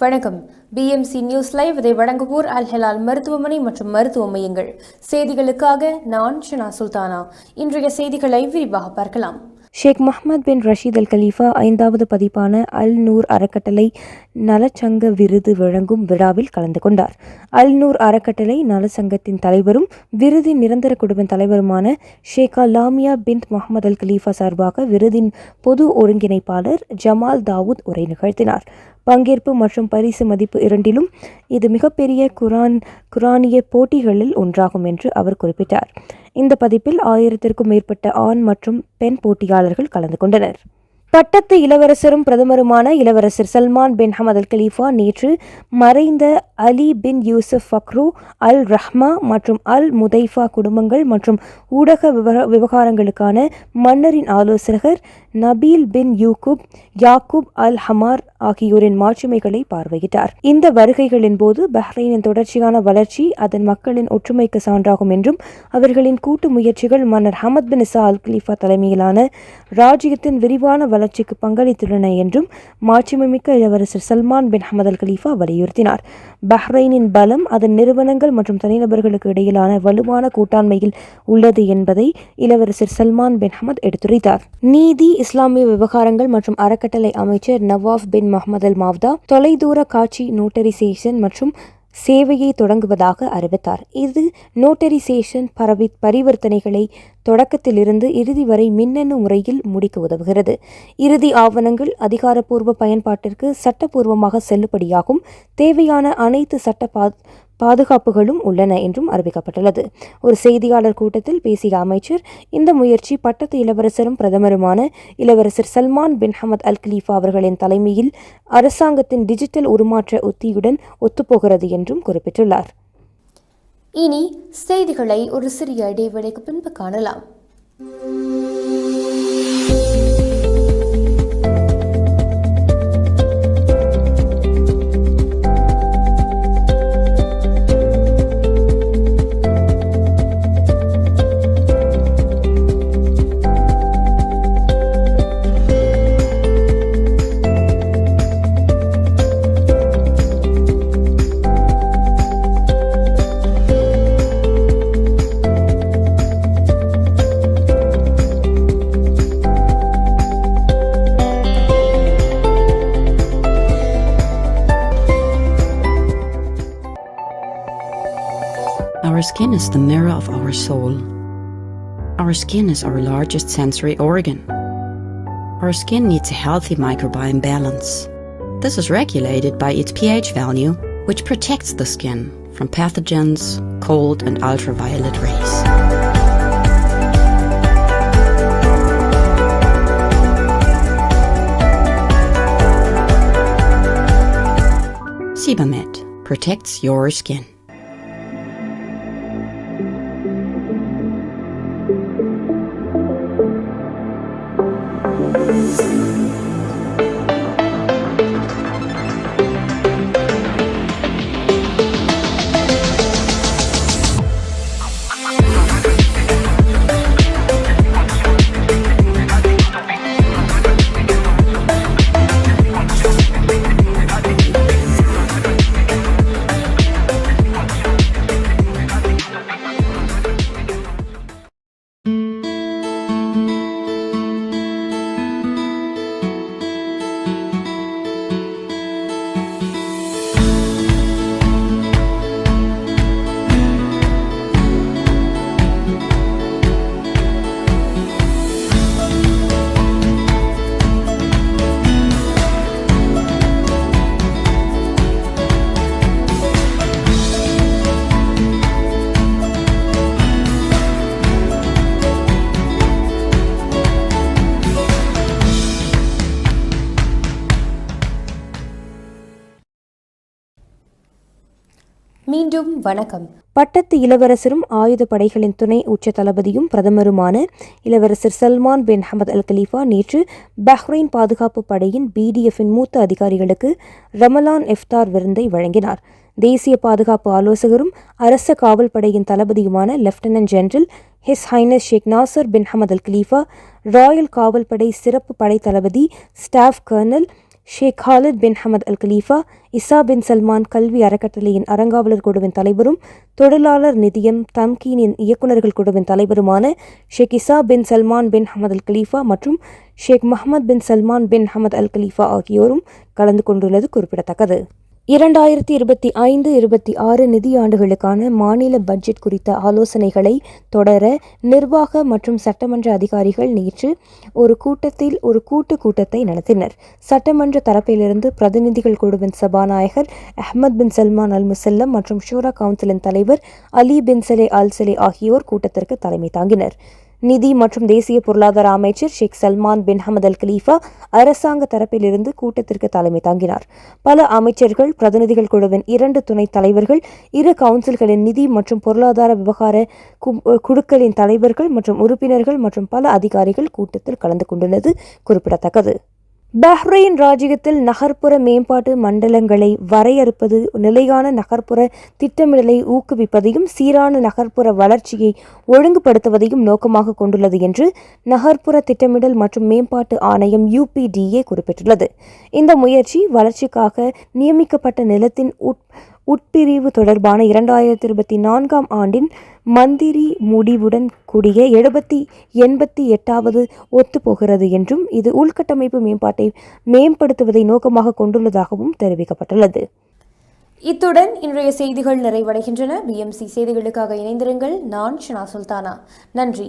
வணக்கம். BMC news live இதை வழங்குவோர் அல் ஹலால் மருத்துவமனை மற்றும் மருத்துவ மையங்கள். செய்திகளுக்காக நான் ஷனா சுல்தானா. இன்றைய செய்திகளை விரிவாக பார்க்கலாம். ஷேக் முஹம்மது பின் ரஷீத் அல் கலீஃபா 5வது பதிப்பான அல் நூர் அறக்கட்டளை நலச்சங்க விருது வழங்கும் விழாவில் கலந்து கொண்டார். அல் நூர் அறக்கட்டளை நலச்சங்கத்தின் தலைவரும் விருதின் நிரந்தர குழுவின் தலைவருமான ஷேகா லாமியா பின் முஹம்மது அல் கலீஃபா சார்பாக விருதின் பொது ஒருங்கிணைப்பாளர் ஜமால் தாவூத் உரை நிகழ்த்தினார். பங்கேற்பு மற்றும் பரிசு மதிப்பு இரண்டிலும் இது மிகப்பெரிய குரானிய போட்டிகளில் ஒன்றாகும் என்று அவர் குறிப்பிட்டார். இந்த பதிப்பில் 1000க்கும் மேற்பட்ட ஆண் மற்றும் பெண் போட்டியாளர்கள் கலந்து கொண்டனர். பட்டத்து இளவரசரும் பிரதமருமான இளவரசர் சல்மான் பின் ஹமத் அல் கலீஃபா நேற்று மறைந்த அலி பின் யூசுப் ஃபக்ரு அல் ரஹ்மா மற்றும் அல் முதைஃபா குடும்பங்கள் மற்றும் ஊடக விவகாரங்களுக்கான மன்னரின் ஆலோசகர் நபீல் பின் யாக்கூப் அல் ஹமார் ஆகியோரின் மாட்சிமைகளை பார்வையிட்டார். இந்த வருகைகளின் போது பஹ்ரைனின் தொடர்ச்சியான வளர்ச்சி அதன் மக்களின் ஒற்றுமைக்கு சான்றாகும் என்றும் அவர்களின் கூட்டு முயற்சிகள் மன்னர் ஹமத் பின் இசா அல் கலீஃபா தலைமையிலான ராஜ்யத்தின் விரிவான வளர்ச்சிக்கு பங்களித்துள்ளன என்றும் மாட்சிமைமிக்க இளவரசர் சல்மான் பின் ஹமத் அல் கலீஃபா வலியுறுத்தினார். பஹ்ரைனின் பலம் அதன் நிறுவனங்கள் மற்றும் தனிநபர்களுக்கு இடையிலான வலுவான கூட்டாண்மையில் உள்ளது என்பதை இளவரசர் சல்மான் பின் ஹமத் எடுத்துரைத்தார். நீதி, இஸ்லாமிய விவகாரங்கள் மற்றும் அறக்கட்டளை அமைச்சர் நவாஃப் பின் முஹம்மது அல் மாவ்தா தொலைதூர காட்சி நோட்டரிசேஷன் மற்றும் சேவையை தொடங்குவதாக அறிவித்தார். இது நோட்டரிசேஷன் பரிவர்த்தனைகளை தொடக்கத்திலிருந்து இறுதி வரை மின்னணு முறையில் முடிக்க உதவுகிறது. இறுதி ஆவணங்கள் அதிகாரப்பூர்வ பயன்பாட்டிற்கு சட்டப்பூர்வமாக செல்லுபடியாகும் தேவையான அனைத்து சட்ட பாதுகாப்புகளும் உள்ளன என்றும் அறிவிக்கப்பட்டுள்ளது. ஒரு செய்தியாளர் கூட்டத்தில் பேசிய அமைச்சர், இந்த முயற்சி பட்டத்து இளவரசரும் பிரதமருமான இளவரசர் சல்மான் பின் ஹமத் அல் கலீஃபா அவர்களின் தலைமையில் அரசாங்கத்தின் டிஜிட்டல் உருமாற்ற உத்தியுடன் ஒத்துப்போகிறது என்றும் குறிப்பிட்டுள்ளார். இனி செய்திகளை ஒரு சிறிய இடைவேளைக்கு பின்பு காணலாம். Our skin is the mirror of our soul. Our skin is our largest sensory organ. Our skin needs a healthy microbiome balance. This is regulated by its pH value, which protects the skin from pathogens, cold and ultraviolet rays. Sebamed protects your skin. மீண்டும் வணக்கம். பட்டத்து இளவரசரும் ஆயுத படைகளின் துணை உச்ச தளபதியும் பிரதமருமான இளவரசர் சல்மான் பின் ஹமத் அல் கலீஃபா நேற்று பஹ்ரைன் பாதுகாப்பு படையின் BDFின் மூத்த அதிகாரிகளுக்கு ரமலான் இஃப்தார் விருந்தை வழங்கினார். தேசிய பாதுகாப்பு ஆலோசகரும் அரச காவல் படையின் தளபதியுமான லெப்டினன்ட் ஜெனரல் ஹிஸ் ஹைனஸ் ஷேக் நாசர் பின் ஹமத் அல் கலீஃபா, ராயல் காவல் படை சிறப்பு படை தளபதி ஸ்டாஃப் கர்னல் ஷேக் ஹாலித் பின் ஹமத் அல் கலீஃபா, இசா பின் சல்மான் கல்வி அறக்கட்டளையின் அறங்காவலர் குழுவின் தலைவரும் தொழிலாளர் நிதியம் தம்கீனின் இயக்குநர்கள் குழுவின் தலைவருமான ஷேக் இசா பின் சல்மான் பின் ஹமத் அல் கலீஃபா மற்றும் ஷேக் முஹம்மது பின் சல்மான் பின் ஹமத் அல் கலீஃபா ஆகியோரும் கலந்து கொண்டுள்ளது குறிப்பிடத்தக்கது. 2025-26 நிதியாண்டுகளுக்கான மாநில பட்ஜெட் குறித்த ஆலோசனைகளை தொடர நிர்வாக மற்றும் சட்டமன்ற அதிகாரிகள் நேற்று ஒரு கூட்டத்தை நடத்தினர். சட்டமன்ற தரப்பிலிருந்து பிரதிநிதிகள் குழுவின் சபாநாயகர் அஹ்மத் பின் சல்மான் அல் முசல்லம் மற்றும் ஷூரா கவுன்சிலின் தலைவர் அலி பின் சலே அல் சலே ஆகியோர் கூட்டத்திற்கு தலைமை தாங்கினர். நிதி மற்றும் தேசிய பொருளாதார அமைச்சர் ஷேக் சல்மான் பின் ஹமத் அல் கலீஃபா அரசாங்க தரப்பிலிருந்து கூட்டத்திற்கு தலைமை தாங்கினார். பல அமைச்சர்கள், பிரதிநிதிகள் குழுவின் 2 துணைத் தலைவர்கள், 2 கவுன்சில்களின் நிதி மற்றும் பொருளாதார விவகார குழுக்களின் தலைவர்கள் மற்றும் உறுப்பினர்கள் மற்றும் பல அதிகாரிகள் கூட்டத்தில் கலந்து கொண்டுள்ளது குறிப்பிடத்தக்கது. பஹ்ரைன் ராஜ்யத்தில் நகர்ப்புற மேம்பாட்டு மண்டலங்களை வரையறுப்பது நிலையான நகர்ப்புற திட்டமிடலை ஊக்குவிப்பதையும் சீரான நகர்ப்புற வளர்ச்சியை ஒழுங்குபடுத்துவதையும் நோக்கமாக கொண்டுள்ளது என்று நகர்ப்புற திட்டமிடல் மற்றும் மேம்பாட்டு ஆணையம் UPDA குறிப்பிட்டுள்ளது. இந்த முயற்சி வளர்ச்சிக்காக நியமிக்கப்பட்ட நிலத்தின் உட்பிரிவு தொடர்பான 2024 ஆண்டின் மந்திரி முடிவுடன் கூடிய 88வது ஒத்துப்போகிறது என்றும் இது உள்கட்டமைப்பு மேம்பாட்டை மேம்படுத்துவதை நோக்கமாக கொண்டுள்ளதாகவும் தெரிவிக்கப்பட்டுள்ளது. இத்துடன் இன்றைய செய்திகள் நிறைவடைகின்றன. BMC செய்திகளுக்காக இணைந்திருங்கள். நான் ஷனா சுல்தானா. நன்றி.